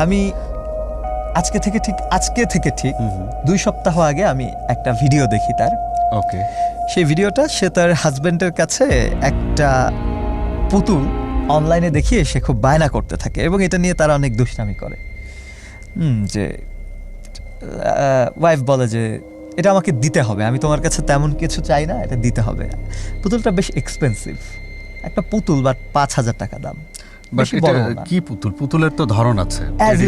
আমি আজকে থেকে ঠিক 2 সপ্তাহ আগে আমি একটা ভিডিও দেখি তার। ওকে। সেই ভিডিওটা সে তার হাজবেন্ডের কাছে একটা পুতুল অনলাইনে দেখিয়ে সে খুব বায়না করতে থাকে এবং এটা নিয়ে তারা অনেক দুষ্টামি করে। যে ওয়াইফ বলে যে এটা আমাকে দিতে হবে, আমি তোমার কাছে তেমন কিছু চাই না, এটা দিতে হবে। পুতুলটা বেশ এক্সপেন্সিভ, একটা পুতুল বাট 5,000 টাকা দাম। কি পুতুল? পুতুলের তো ধরন আছে। অ্যাজ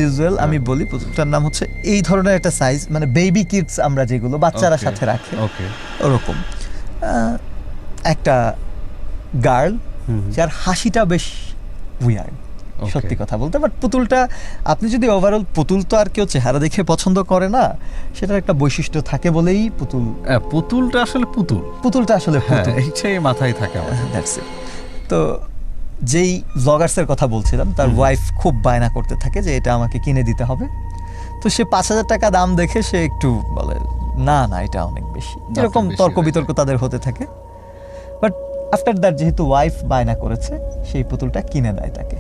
ইউজুয়াল আমি বলি পুতুলটার নাম হচ্ছে এই ধরনের একটা সাইজ, মানে বেবি কিডস আমরা যেগুলো বাচ্চারা সাথে রাখে ওরকম একটা গার্ল, যার হাসিটা বেশ উইয়ার্ড সত্যি কথা বলতে। বাট পুতুলটা আপনি যদি ওভারঅল, পুতুল তো আর কেউ চেহারা দেখে পছন্দ করে না, সেটার একটা বৈশিষ্ট্য থাকে বলেই পুতুলটা আসলে পুতুলটা এইটাই মাথায় থাকে আমার। That's it. তো যেই ব্লগার্সের কথা বলছিলাম, তার ওয়াইফ খুব বায়না করতে থাকে যে এটা আমাকে কিনে দিতে হবে। তো সে 5,000 টাকা দাম দেখে সে একটু বলে না এটা অনেক বেশি, এরকম তর্ক বিতর্ক তাদের হতে থাকে। বাট আফটার দ্যাট যেহেতু ওয়াইফ বায়না করেছে, সেই পুতুলটা কিনে দেয় তাকে।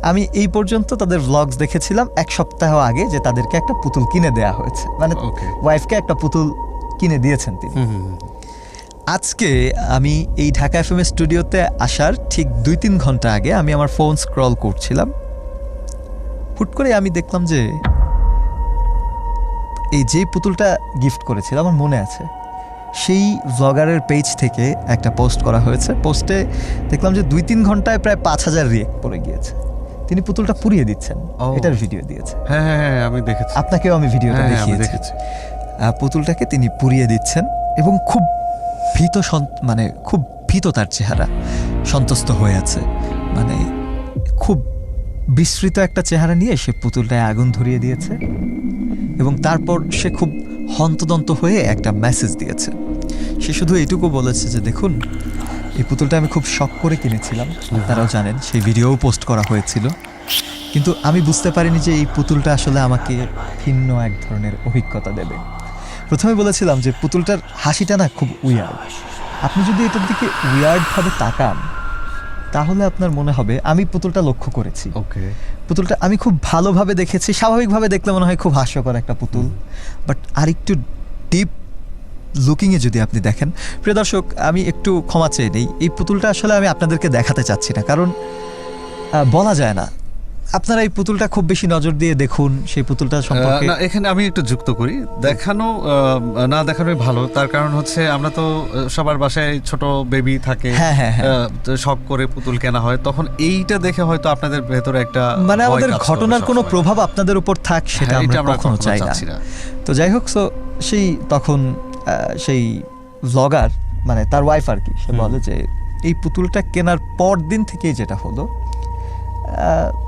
আমি এই পর্যন্ত তাদের ভ্লগস দেখেছিলাম 1 সপ্তাহ আগে যে তাদেরকে একটা পুতুল কিনে দেয়া হয়েছে, মানে ওয়াইফকে একটা পুতুল কিনে দিয়েছেন তিনি। আজকে আমি এই ঢাকা এফএম স্টুডিওতে আসার ঠিক 2-3 ঘন্টা আগে আমি আমার ফোন স্ক্রল করছিলাম, হুট করে আমি দেখলাম যে এই যে পুতুলটা গিফট করেছিল আমার মনে আছে, সেই ব্লগারের পেজ থেকে একটা পোস্ট করা হয়েছে। পোস্টে দেখলাম যে 2-3 ঘন্টায় প্রায় 5,000 রিয়েক্ট পড়ে গিয়েছে। তিনি পুতুলটা পুড়িয়ে দিচ্ছেন, এটার ভিডিও দিয়েছে। হ্যাঁ আমি দেখেছি, আপনাকেও আমি ভিডিওটা দেখিয়েছি। পুতুলটাকে তিনি পুড়িয়ে দিচ্ছেন এবং খুব ভীত তার চেহারা, সন্তুষ্ট হয়ে আছে, মানে খুব বিস্মৃত একটা চেহারা নিয়ে সে পুতুলটায় আগুন ধরিয়ে দিয়েছে এবং তারপর সে খুব হন্তদন্ত হয়ে একটা মেসেজ দিয়েছে। সে শুধু এইটুকু বলেছে যে দেখুন, এই পুতুলটা আমি খুব শখ করে কিনেছিলাম, তারাও জানেন, সেই ভিডিওও পোস্ট করা হয়েছিল, কিন্তু আমি বুঝতে পারিনি যে এই পুতুলটা আসলে আমাকে ভিন্ন এক ধরনের অভিজ্ঞতা দেবে। প্রথমে বলেছিলাম যে পুতুলটার হাসিটা না খুব উইয়ার্ড। আপনি যদি এটার দিকে উইয়ার্ডভাবে তাকান তাহলে আপনার মনে হবে, আমি পুতুলটা লক্ষ্য করেছি, পুতুলটা আমি খুব ভালোভাবে দেখেছি, স্বাভাবিকভাবে দেখলে মনে হয় খুব হাস্যকর একটা পুতুল, বাট আরেকটু ডিপ লুকিংয়ে যদি আপনি দেখেন, প্রিয় দর্শক আমি একটু ক্ষমা চেয়ে নেই, এই পুতুলটা আসলে আমি আপনাদেরকে দেখাতে চাচ্ছি না, কারণ বলা যায় না। আপনারা এই পুতুলটা খুব বেশি নজর দিয়ে দেখুন, সেই পুতুলটা সম্পর্কে এখানে আমি একটু যুক্ত করি, দেখানো না দেখানোই ভালো। তার কারণ হচ্ছে আমরা তো সবার বাসায় ছোট বেবি থাকে, শখ করে পুতুল কেনা হয়, তখন এইটা দেখে হয়তো আপনাদের ভেতরে একটা, মানে আমাদের ঘটনার কোনো প্রভাব আপনাদের উপর থাক সেটা আমরা কখনো চাই না। তো যাই হোক, তখন সেই ব্লগার, মানে তার ওয়াইফ আর কি, সে বলে যে এই পুতুলটা কেনার পর দিন থেকেই যেটা হলো,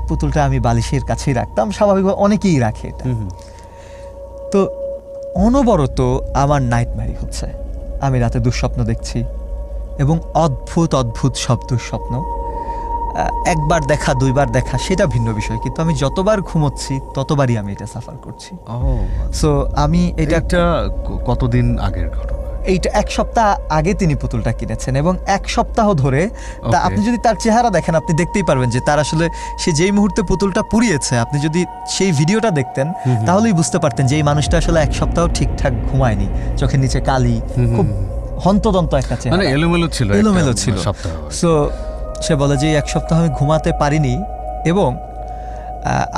পুতুলটা আমি বালিশের কাছেই রাখতাম, স্বাভাবিকভাবে অনেকেই রাখে এটা। তো অনবরত আমার নাইটম্যারি হচ্ছে, আমি রাতে দুঃস্বপ্ন দেখছি এবং অদ্ভুত সব দুঃস্বপ্ন। 1বার দেখা 2বার দেখা সেটা ভিন্ন বিষয়, কিন্তু আমি যতবার ঘুমোচ্ছি ততবারই আমি এটা সাফার করছি। সো আমি এটা কতদিন আগের ঘটনা? এইটা 1 সপ্তাহ আগে তিনি পুতুলটা কিনেছেন এবং 1 সপ্তাহ ধরে আপনি যদি তার চেহারা দেখেন আপনি দেখতেই পারবেন যে তার আসলে সে যেই মুহূর্তে পুতুলটা পুড়িয়েছে, আপনি যদি সেই ভিডিওটা দেখতেন তাহলেই বুঝতে পারতেন যে এই মানুষটা আসলে 1 সপ্তাহ ঠিকঠাক ঘুমায়নি, চোখের নিচে কালি, খুব হন্তদন্ত একটা চেহারা, মানে এলোমেলো ছিল। সো সে বলে যে 1 সপ্তাহ আমি ঘুমাতে পারিনি এবং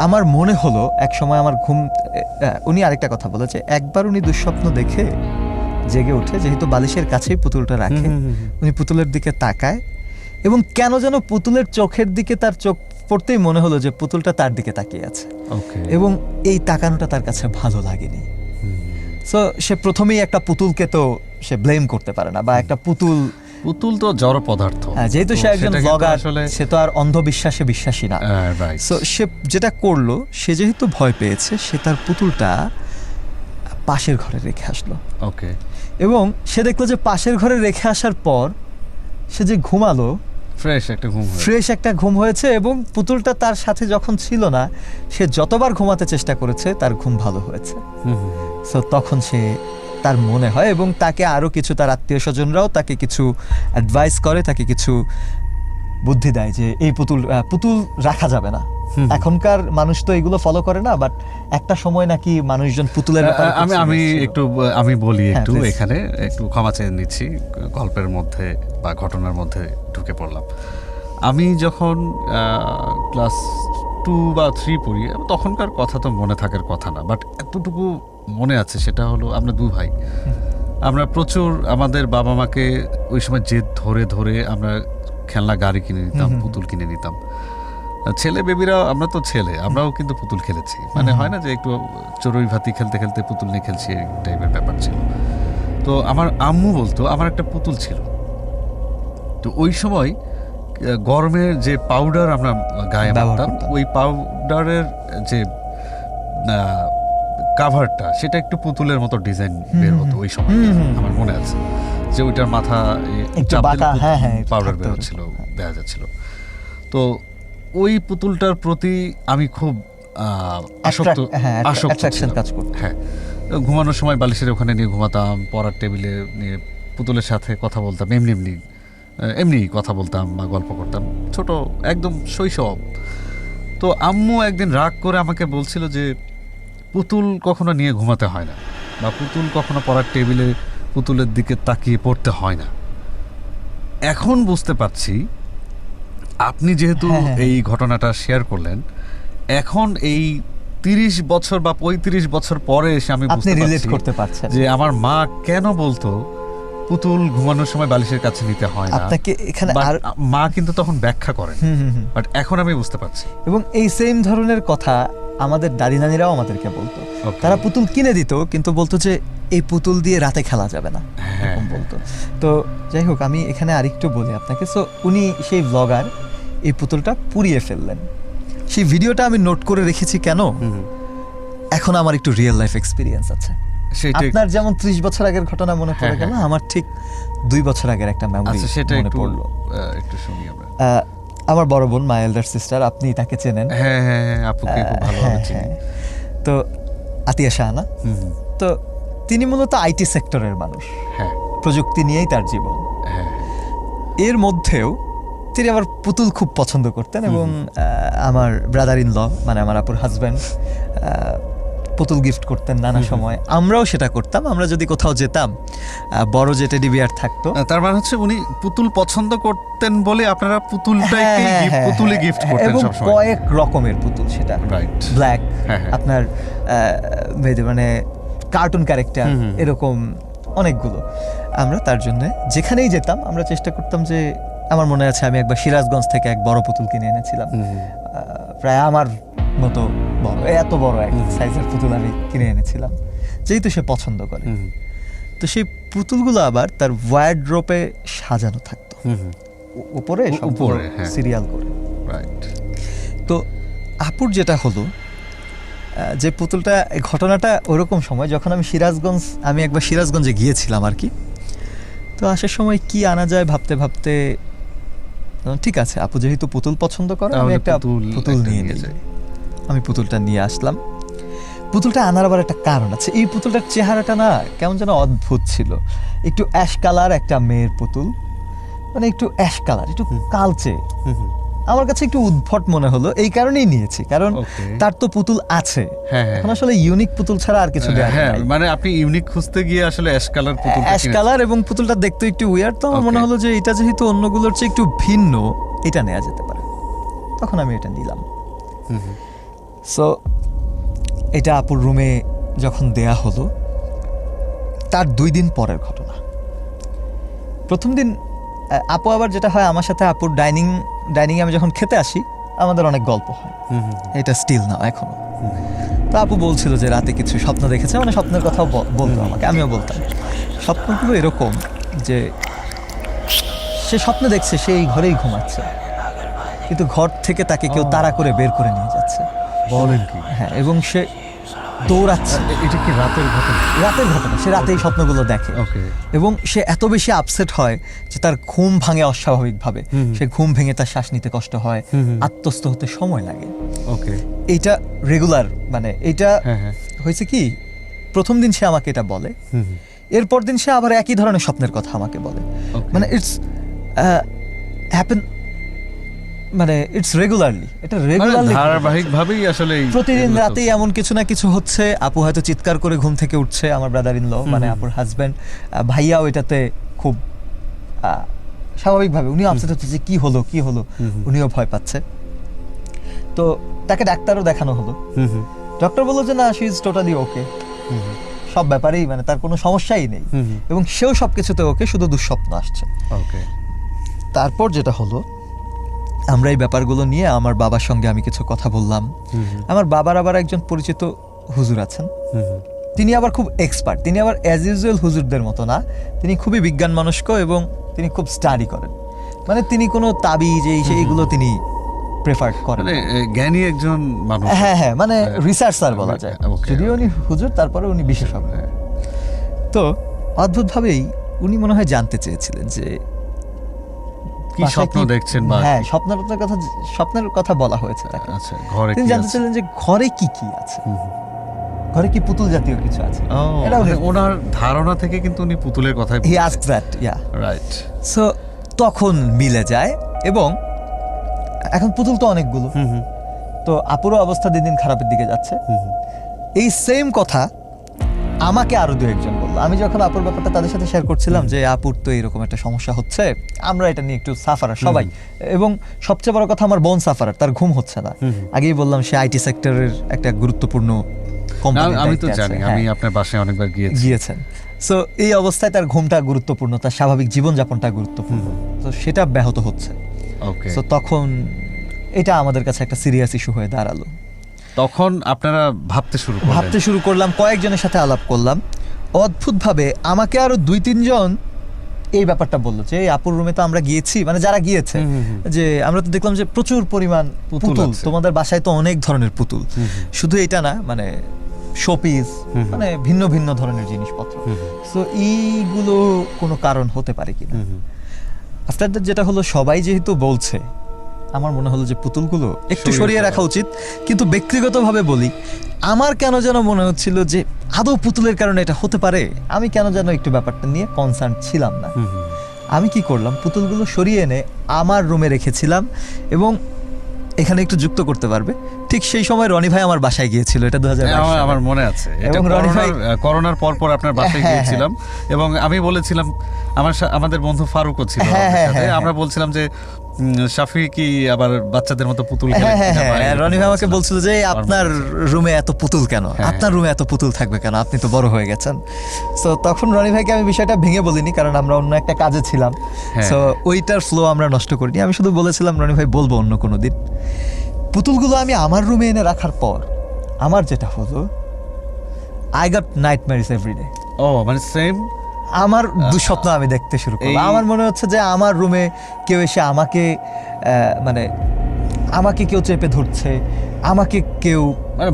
আমার মনে হলো এক সময় আমার উনি আরেকটা কথা বলেছে, একবার উনি দুঃস্বপ্ন দেখে জেগে ওঠে, যেহেতু বালিশের কাছেই পুতুলটা রাখে, উনি পুতুলের দিকে তাকায় এবং কেন যেন পুতুলের চোখের দিকে তার চোখ পড়তেই মনে হলো যে পুতুলটা তার দিকে তাকিয়ে আছে এবং এই তাকানোটা তার কাছে ভালো লাগেনি। সো সে প্রথমেই একটা পুতুলকে তো সে ব্লেম করতে পারে না, বা একটা পুতুল তো জড় পদার্থ, যেহেতু সে একজন ব্লগার, সে তো আর অন্ধবিশ্বাসে বিশ্বাসী না। সো সে যেটা করলো, সে যেহেতু ভয় পেয়েছে, সে তার পুতুলটা পাশের ঘরে রেখে আসলো। এবং সে দেখলো যে পাশের ঘরে রেখে আসার পর সে যে ঘুমালো, ফ্রেশ একটা ঘুম হয়েছে এবং পুতুলটা তার সাথে যখন ছিল না, সে যতবার ঘুমাতে চেষ্টা করেছে তার ঘুম ভালো হয়েছে। সো তখন সে তার মনে হয় এবং তাকে আরো কিছু তার আত্মীয় স্বজনরাও তাকে কিছু অ্যাডভাইস করে, তাকে কিছু বুদ্ধি দেয় যে এই পুতুল রাখা যাবে না, এখনকার মানুষ তো এগুলো ফলো করে না, বাট একটা সময় নাকি মানুষজন পুতুলের ব্যাপারে আমি বলি হ্যাঁ, একটু please. এখানে একটু ক্ষমা চেয়ে নিচ্ছি, গল্পের মধ্যে বা ঘটনার মধ্যে ঢুকে পড়লাম। আমি যখন ক্লাস 2 বা 3 পড়ি, তখনকার কথা তো মনে থাকার কথা না, বাট এতটুকু মনে আছে, সেটা হলো আমরা 2 ভাই, আমরা প্রচুর আমাদের বাবা মাকে ওই সময় জেদ ধরে ধরে আমরা খেলনা গাড়ি কিনে নিতাম, পুতুল কিনে নিতাম। ছেলে বেবিরা, আমরা তো ছেলে, আমরাও কিন্তু পুতুল খেলেছি, মানে হয় না যে একটু চড়ুই ভাতি খেলতে খেলতে পুতুল নিয়ে খেলছি, এই টাইপের ব্যাপার ছিল। তো আমার আম্মু বলতো আমার একটা পুতুল ছিল। তো ওই সময় গরমের যে পাউডার আমরা গায়ে মাখতাম, ওই পাউডারের যে কাভারটা, সেটা একটু পুতুলের মতো ডিজাইন বের হতো ওই সময়, আমার মনে আছে যে ওইটার মাথা পাউডার বের হচ্ছিল, দেখা যাচ্ছিল। তো ওই পুতুলটার প্রতি আমি খুব আসক্ত কাজ করত। হ্যাঁ, ঘুমানোর সময় বালিশের ওখানে নিয়ে ঘুমাতাম, পড়ার টেবিলে নিয়ে পুতুলের সাথে কথা বলতাম, এমনি কথা বলতাম বা গল্প করতাম, ছোট একদম শৈশব। তো আম্মু একদিন রাগ করে আমাকে বলছিল যে পুতুল কখনো নিয়ে ঘুমাতে হয় না, বা পুতুল কখনো পড়ার টেবিলে পুতুলের দিকে তাকিয়ে পড়তে হয় না। এখন বুঝতে পারছি, আপনি যেহেতু এই ঘটনাটা শেয়ার করলেন, এখন এই 30 বছর বা 35 বছর পরে এসে আমি বুঝতে পারছি যে আমার মা কেন বলতো পুতুল ঘুমানোর সময় বালিশের কাছে নিতে হয় না। আপনাকে এখানে মা কিন্তু তখন ব্যাখ্যা করেন, বাট এখন আমি বুঝতে পারছি। এবং এই সেম ধরনের কথা আমাদের দাদি নানিরাও আমাদেরকে বলতো। তারা পুতুল কিনে দিত, কিন্তু বলতো যে এই পুতুল দিয়ে রাতে খেলা যাবে না, এরকম বলতো। তো যাই হোক, আমি এখানে আরেকটু বলি আপনাকে। সো উনি সেই ব্লগার এই পুতুলটা পুড়িয়ে ফেললেন। সেই ভিডিওটা আমি নোট করে রেখেছি কেন, এখন আমার একটু রিয়েল লাইফ এক্সপিরিয়েন্স আছে। আপনার যেমন 30 বছর আগের ঘটনা মনে পড়ে গেল, আমার ঠিক 2 বছর আগের একটা মেমোরি মনে পড়লো। একটু শুনি আমরা। আমার বড় বোন, মাই এল্ডার সিস্টার, আপনি তাকে চেনেন। হ্যাঁ, আপুকে খুব ভালোভাবে চিনি। তো আতিয়া শাহানা, তো তিনি মূলত আইটি সেক্টরের মানুষ, প্রযুক্তি নিয়েই তার জীবন। এর মধ্যেও তিনি আবার পুতুল খুব পছন্দ করতেন, এবং আমার ব্রাদার ইন ল, মানে আমার আপুর হাজব্যান্ড, পুতুল গিফট করতেন নানা সময়। আমরাও সেটা করতাম। আমরা যদি কোথাও যেতাম, বড় যে টেডি বিয়ার থাকতো, তার মানে হচ্ছে উনি পুতুল পছন্দ করতেন বলে আপনারা পুতুলে গিফট করতেন এবং কয়েক রকমের পুতুল, সেটা ব্ল্যাক, আপনার মানে কার্টুন ক্যারেক্টার, এরকম অনেকগুলো। আমরা তার জন্য যেখানেই যেতাম আমরা চেষ্টা করতাম যে, আমার মনে আছে আমি একবার সিরাজগঞ্জ থেকে এক বড় পুতুল কিনে এনেছিলাম, প্রায় আমার মতো বড়, এত বড় এক সাইজের পুতুল আমি কিনে এনেছিলাম, যেহেতু সে পছন্দ করে। তো সেই পুতুলগুলো আবার তার ওয়ার্ড্রোপে সাজানো থাকতো, উপরে সিরিয়াল করে। তো আপুর যেটা হলো, যে পুতুলটা, ঘটনাটা ওরকম সময় যখন আমি একবার সিরাজগঞ্জে গিয়েছিলাম আর কি। তো আসার সময় কি আনা যায় ভাবতে ভাবতে, ঠিক আছে আপু যেহেতু পুতুল পছন্দ করে, আমি একটা পুতুল নিয়ে যাই। আমি পুতুলটা নিয়ে আসলাম। পুতুলটা আনার আবার একটা কারণ আছে। এই পুতুলটার চেহারাটা না কেমন যেন অদ্ভুত ছিল, একটু অ্যাশ কালার, একটা মেয়ের পুতুল, মানে একটু অ্যাশ কালার, একটু কালচে। আমার কাছে একটু উদ্ভট মনে হলো, এই কারণেই নিয়েছি, কারণ তার তো পুতুল আছে। এখন আসলে ইউনিক পুতুল ছাড়া আর কিছু দেয়া যায় না। মানে আপনি ইউনিক খুঁজতে গিয়ে আসলে অ্যাশ কালার পুতুল, অ্যাশ কালার, এবং পুতুলটা দেখতে একটু উইয়ার্ড। তো আমার মনে হলো যে এটা যেহেতু অন্যগুলোর চেয়ে একটু ভিন্ন, এটা নেওয়া যেতে পারে। তখন আমি এটা নিলাম। সো এটা আপুর রুমে যখন দেয়া হলো, তার 2 দিন পরের ঘটনা। প্রথম দিন আপু আবার যেটা হয়, আমার সাথে আপুর ডাইনিংয়ে আমি যখন খেতে আসি, আমাদের অনেক গল্প হয়, এটা স্টিল না এখনো। তো আপু বলছিল যে রাতে কিছু স্বপ্ন দেখেছে, মানে স্বপ্নের কথাও বলতো আমাকে, আমিও বলতাম। স্বপ্নগুলো এরকম যে সে স্বপ্ন দেখছে সে এই ঘরেই ঘুমাচ্ছে, কিন্তু ঘর থেকে তাকে কেউ তাড়া করে বের করে নিয়ে যাচ্ছে। বলেন কি? হ্যাঁ, এবং সে দৌড়াচ্ছে। এটা কি রাতের ঘটনা? রাতের ঘটনা। সে রাতেই স্বপ্নগুলো দেখে, এবং সে এত বেশি আপসেট হয় যে তার ঘুম ভাঙে অস্বাভাবিকভাবে। সে ঘুম ভেঙে তার শ্বাস নিতে কষ্ট হয়, আত্মস্থ হতে সময় লাগে। এইটা রেগুলার, মানে এটা হয়েছে কি, প্রথম দিন সে আমাকে এটা বলে, এরপর দিন সে আবার একই ধরনের স্বপ্নের কথা আমাকে বলে। মানে ইটস হ্যাপেন মানে ইটস রেগুলারলি, এটা রেগুলারলি ধারাবাহিকভাবেই আসলে প্রতিদিন রাতেই এমন কিছু না কিছু হচ্ছে। আপু হয়তো চিৎকার করে ঘুম থেকে উঠছে, আমার ব্রাদার ইন ল মানে আপুর হাজব্যান্ড, ভাইয়াও এটাতে খুব স্বাভাবিকভাবে উনিও আপসেট হচ্ছে যে কি হলো, উনিও ভয় পাচ্ছে। তো তাকে ডাক্তারও দেখানো হলো, ডক্টর বললো যে না, শি ইজ টোটালি ওকে, সব ব্যাপারেই মানে তার কোনো সমস্যাই নেই, এবং সেও সবকিছুতে ওকে, শুধু দুঃস্বপ্ন আসছে। তারপর যেটা হলো, আমরা এই ব্যাপারগুলো নিয়ে আমার বাবার সঙ্গে আমি কিছু কথা বললাম। আমার বাবার আবার একজন পরিচিত হুজুর আছেন, তিনি আবার খুব এক্সপার্ট, তিনি আবার অ্যাজ ইউজুয়াল হুজুরদের মতো না, তিনি খুবই বিজ্ঞান মনস্ক এবং তিনি খুব স্টাডি করেন, মানে তিনি কোনো তাবিজ এইগুলো তিনি প্রেফার করেন, মানে জ্ঞানী একজন মানুষ। হ্যাঁ, মানে রিসার্চার বলা যায়, যদিও উনি হুজুর তারপরে উনি বিশেষজ্ঞ। তো অদ্ভুতভাবেই উনি মনে হয় জানতে চেয়েছিলেন যে কি স্বপ্ন দেখছেন, বা হ্যাঁ স্বপ্নের কথা বলা হয়েছে তাকে। আচ্ছা, ঘরে তিনি জানতে চাইলেন যে ঘরে কি আছে, ঘরে কি পুতুল জাতীয় কিছু আছে। এটা ওনার ধারণা থেকে কিন্তু উনি পুতুলের কথাই he asked that, yeah right. So তখন মিলে যায়, এবং এখন পুতুল তো অনেকগুলো, তো আপুরও অবস্থা দিন দিন খারাপের দিকে যাচ্ছে। এই সেম কথা আমাকে আরো দু একজন বললো। আমি যখন আপুর ব্যাপারটা তাদের সাথে শেয়ার করছিলাম যে আপুর তো এরকম একটা সমস্যা হচ্ছে, আমরা এটা নিয়ে একটু সাফারার সবাই, এবং সবচেয়ে বড় কথা আমার বোন সাফারার, তার ঘুম হচ্ছে না। আগেই বললাম সে আইটি সেক্টরের একটা গুরুত্বপূর্ণ কোম্পানি, আমি তো জানি, আমি আপনার বাসায় অনেকবার গিয়েছেন। সো এই অবস্থায় তার ঘুমটা গুরুত্বপূর্ণ, তার স্বাভাবিক জীবনযাপনটা গুরুত্বপূর্ণ, তো সেটা ব্যাহত হচ্ছে। সো তখন এটা আমাদের কাছে একটা সিরিয়াস ইস্যু হয়ে দাঁড়ালো। তখন আপনারা ভাবতে শুরু করলাম, কয়েকজনের সাথে আলাপ করলাম। অদ্ভুতভাবে আমাকে আরো 2-3 জন এই ব্যাপারটা বললো যে আপুর রুমে তো আমরা গিয়েছি, মানে যারা গিয়েছে, যে আমরা তো দেখলাম যে প্রচুর পরিমাণ পুতুল, তোমাদের বাসায় তো অনেক ধরনের পুতুল, শুধু এটা না, মানে শোপিস, মানে ভিন্ন ভিন্ন ধরনের জিনিসপত্র। সো এইগুলো কোনো কারণ হতে পারে কিনা। আফটার দ্যাট যেটা হলো, সবাই যেহেতু বলছে, আমার মনে হলো যে পুতুলগুলো একটু সরিয়ে রাখা উচিত। কিন্তু ব্যক্তিগতভাবে বলি, আমার কেন যেন মনে হচ্ছিল যে আদৌ পুতুলের কারণে এটা হতে পারে, আমি কেন যেন একটু ব্যাপারটা নিয়ে কনসার্ন ছিলাম না। আমি কি করলাম, পুতুলগুলো সরিয়ে এনে আমার রুমে রেখেছিলাম, এবং এখানে একটু যুক্ত করতে পারবে, ঠিক সেই সময় রনি ভাই আমার বাসায় গিয়েছিল, এটা 2022 আমার মনে আছে, এবং রনি ভাই করোনার পর আপনার বাসায় গিয়েছিলাম, এবং আমি বলেছিলাম, আমাদের বন্ধু ফারুকও ছিল, আমরা বলছিলাম যে শাফি কি আবার বাচ্চাদের মতো পুতুল খেলে। রনি ভাই আমাকে বলছিল যে আপনার রুমে এত পুতুল কেন, আপনার রুমে এত পুতুল থাকবে কেন, আপনি তো বড় হয়ে গেছেন। সো তখন রনি ভাইকে আমি বিষয়টা ভেঙে বলিনি, কারণ আমরা অন্য একটা কাজে ছিলাম, সো ওইটার ফ্লো আমরা নষ্ট করিনি। আমি শুধু বলেছিলাম রনি ভাই বলবো অন্য কোনো দিন। পুতুলগুলো আমি আমার রুমে এনে রাখার পর আমার যেটা হলো, আই গট নাইটমেয়ারস এভরিডে। মানে সেম আমার দুঃস্বপ্ন আমি দেখতে শুরু করলাম। আমার মনে হচ্ছে যে আমার রুমে কেউ এসে মানে আমাকে কেউ চেপে ধরছে, আমাকে কেউ মানে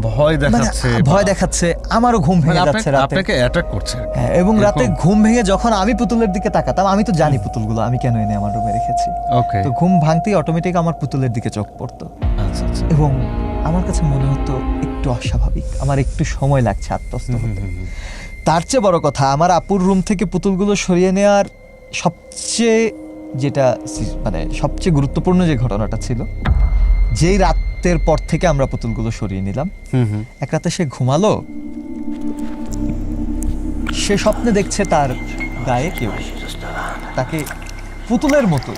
ভয় দেখাচ্ছে, আমারও ঘুম ভেঙে যাচ্ছে, আপনাকে অ্যাটাক করছে। এবং রাতে ঘুম ভেঙে যখন আমি পুতুলের দিকে তাকাতাম, আমি তো জানি পুতুলগুলো আমি কেন এনে আমার রুমে রেখেছি, তো ঘুম ভাঙতেই অটোমেটিক আমার পুতুলের দিকে চোখ পড়তো, এবং আমার কাছে মনে হতো একটু অস্বাভাবিক, আমার একটু সময় লাগছে আত্মস্থ হতে। তার চেয়ে বড় কথা, আমার আপুর রুম থেকে পুতুলগুলো সরিয়ে নেওয়ার সবচেয়ে গুরুত্বপূর্ণ যে ঘটনাটা ছিল, যেই রাতের পর থেকে আমরা পুতুলগুলো সরিয়ে নিলাম, এক রাতে সে ঘুমালো, সে স্বপ্নে দেখছে তার গায়ে কেউ তাকে পুতুলের মতো,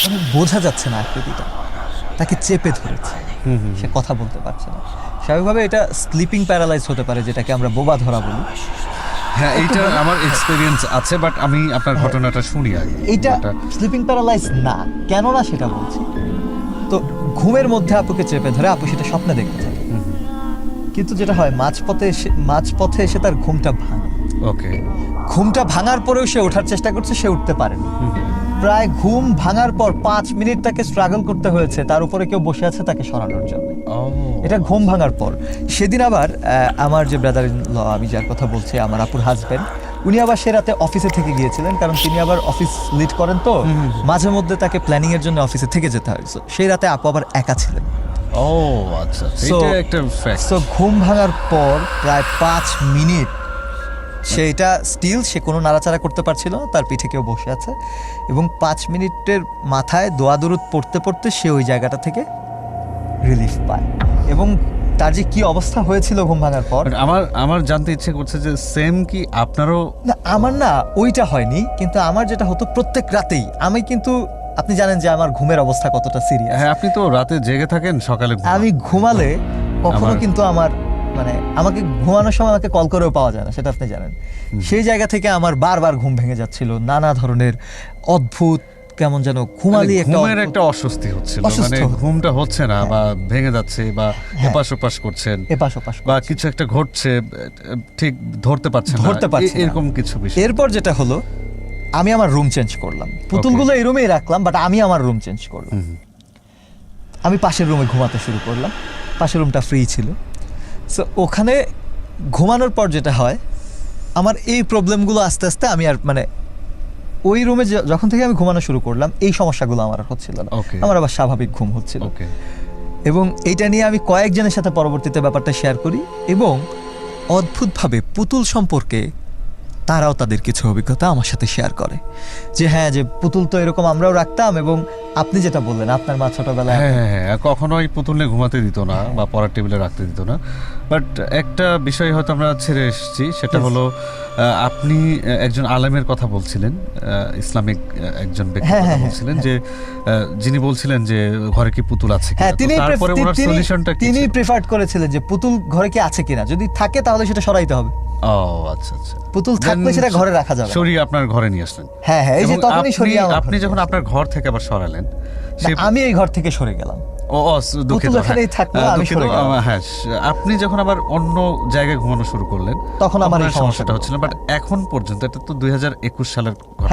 মানে বোঝা যাচ্ছে না আকৃতিটা, তাকে চেপে ধরেছে, সে কথা বলতে পারছে না। স্বাভাবিকভাবে এটা স্লিপিং প্যারালাইজ হতে পারে, যেটাকে আমরা বোবা ধরা বলি। হ্যাঁ, এইটা আমার এক্সপেরিয়েন্স আছে, বাট আমি আপনার ঘটনাটা শুনি আগে। এইটা স্লিপিং প্যারালাইজ না, কেন না সেটা বলছি। তো ঘুমের মধ্যে আপুকে চেপে ধরে, আপু সেটা স্বপ্নে দেখতে থাকে, কিন্তু যেটা হয় মাঝপথে এসে তার ঘুমটা ভাঙে। ঘুমটা ভাঙার পরেও সে ওঠার চেষ্টা করছে, সে উঠতে পারেনি। প্রায় ঘুম ভাঙার পর 5 মিনিট তাকে স্ট্রাগল করতে হয়েছে, তার উপরে কেউ বসে আছে তাকে সরানোর জন্য। এটা ঘুম ভাঙার পর। সেদিন আবার আমার যে ব্রাদার ইন ল, আমি যার কথা বলছি, আমার আপুর হাজবেন্ড, উনি আবার সে রাতে অফিসে থেকে গিয়েছিলেন, কারণ তিনি আবার অফিস লিড করেন, তো মাঝে মধ্যে তাকে প্ল্যানিং এর জন্য অফিসে থেকে যেতে হয়। সেই রাতে আপু আবার একা ছিলেন। আচ্ছা, এটা একটা ফ্যাক্ট। সো ঘুম ভাঙার পর প্রায় 5 মিনিট সেইটা স্টিল, সে কোনো নাড়াচাড়া করতে পারছিল না, তার পিঠে কেউ বসে আছে, এবং 5 মিনিটের মাথায় দোয়া দুরুদ পড়তে পড়তে সে ওই জায়গাটা থেকে রিলিফ পায়। এবং তার যে কি অবস্থা হয়েছিল ঘুম ভাঙার পর, আমার জানতে ইচ্ছে করছে যে সেম কি আপনারও? না আমার না ওইটা হয়নি, কিন্তু আমার যেটা হতো প্রত্যেক রাতেই আমি কিন্তু, আপনি জানেন যে আমার ঘুমের অবস্থা কতটা সিরিয়াস। হ্যাঁ, আপনি তো রাতে জেগে থাকেন, সকালে আমি ঘুমালে কখনো কিন্তু আমার মানে আমাকে ঘুমানোর সময় আমাকে কল করেও পাওয়া যায় না, সেটা আপনি জানেন। সেই জায়গা থেকে আমার বারবার ঘুম ভেঙে যাচ্ছিল, নানা ধরনের অদ্ভুত, কেমন যেন ঘুমালি ঘুমের একটা অস্বস্তি হচ্ছিল, মানে ঘুমটা হচ্ছে না বা ভেঙে যাচ্ছে বা এপাশ ওপাশ করছেন, বা কিছু একটা ঘটছে, ঠিক ধরতে পারছেন না, এরকম কিছু বিষয়। এরপর যেটা হলো, আমি আমার রুম চেঞ্জ করলাম, পুতুলগুলো এই রুমেই রাখলাম, বাট আমি আমার রুম চেঞ্জ করলাম। আমি পাশের রুমে ঘুমাতে শুরু করলাম, পাশের রুমটা ফ্রি ছিল। সো ওখানে ঘুমানোর পর যেটা হয়, আমার এই প্রবলেমগুলো আস্তে আস্তে আমি আর মানে ওই রুমে যখন থেকে আমি ঘুমানো শুরু করলাম, এই সমস্যাগুলো আমার আর হচ্ছিল না, আমার আবার স্বাভাবিক ঘুম হচ্ছিল। এবং এইটা নিয়ে আমি কয়েকজনের সাথে পরবর্তীতে ব্যাপারটা শেয়ার করি, এবং অদ্ভুতভাবে পুতুল সম্পর্কে তারাও তাদের কিছু অভিজ্ঞতা আমার সাথে শেয়ার করে, যে হ্যাঁ, যে পুতুল তো এরকম আমরাও রাখতাম, এবং আপনি যেটা বললেন আপনার মা ছোটবেলায় কখনোই পুতুলে ঘুমাতে দিত না বা পড়ার টেবিলে রাখতে দিত না। বাট একটা বিষয় হয়তো আমরা ছেড়ে এসেছি, সেটা হলো আপনি একজন আলেমের কথা বলছিলেন, ইসলামিক একজন ব্যক্তির কথা বলছিলেন, যে যিনি বলছিলেন যে ঘরে কি পুতুল আছে কিনা, তারপরে ওনার সলিউশনটা কি? তিনি প্রিফার্ড করেছিলেন যে পুতুল ঘরে কি আছে কিনা, যদি থাকে তাহলে সেটা সরাইতে হবে। ও আচ্ছা আচ্ছা, পুতুল থাকলে সেটা ঘরে রাখা যাবে। সরিয়ে আপনার ঘরে নিয়ে আসলেন? হ্যাঁ হ্যাঁ, এই যে তখনই সরিয়ে আপনি যখন আপনার ঘর থেকে আবার সরালেন, আমি এই ঘর থেকে সরে গেলাম। দুঃখিত, হ্যাঁ, আপনি যখন আবার অন্য জায়গায় ঘুমানো শুরু করলেন, তখন আমার এই সমস্যাটা হচ্ছিল। বাট এখন পর্যন্ত, এটা তো 2021 সালের ঘটনা,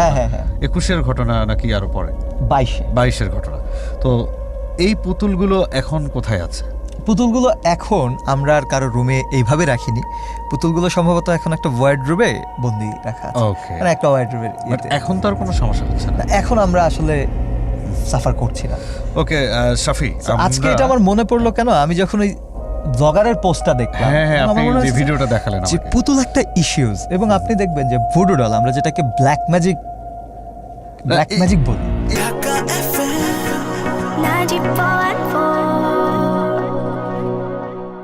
21-এর ঘটনা নাকি আরো পরে? 22-এর ঘটনা। তো এই পুতুলগুলো এখন কোথায় আছে? পুতুলগুলো এখন আমরা আর কারো রুমে এইভাবে রাখিনি, পুতুলগুলো সম্ভবত এখন একটা ওয়ার্ডরোবে বন্দি রাখা আছে, মানে একটা ওয়ার্ডরোবের। এখন তো আর কোনো সমস্যা হচ্ছে না, এখন আমরা আসলে সাফার করছি না। ওকে শাফি, আজকে এটা আমার মনে পড়লো কেন, আমি যখন ওই ব্লগারের পোস্টটা দেখলাম, আপনি যে ভিডিওটা দেখালেন, যে পুতুল একটা ইস্যুস, এবং আপনি দেখবেন যে ভুডু ডল, আমরা যেটাকে ব্ল্যাক ম্যাজিক বলি,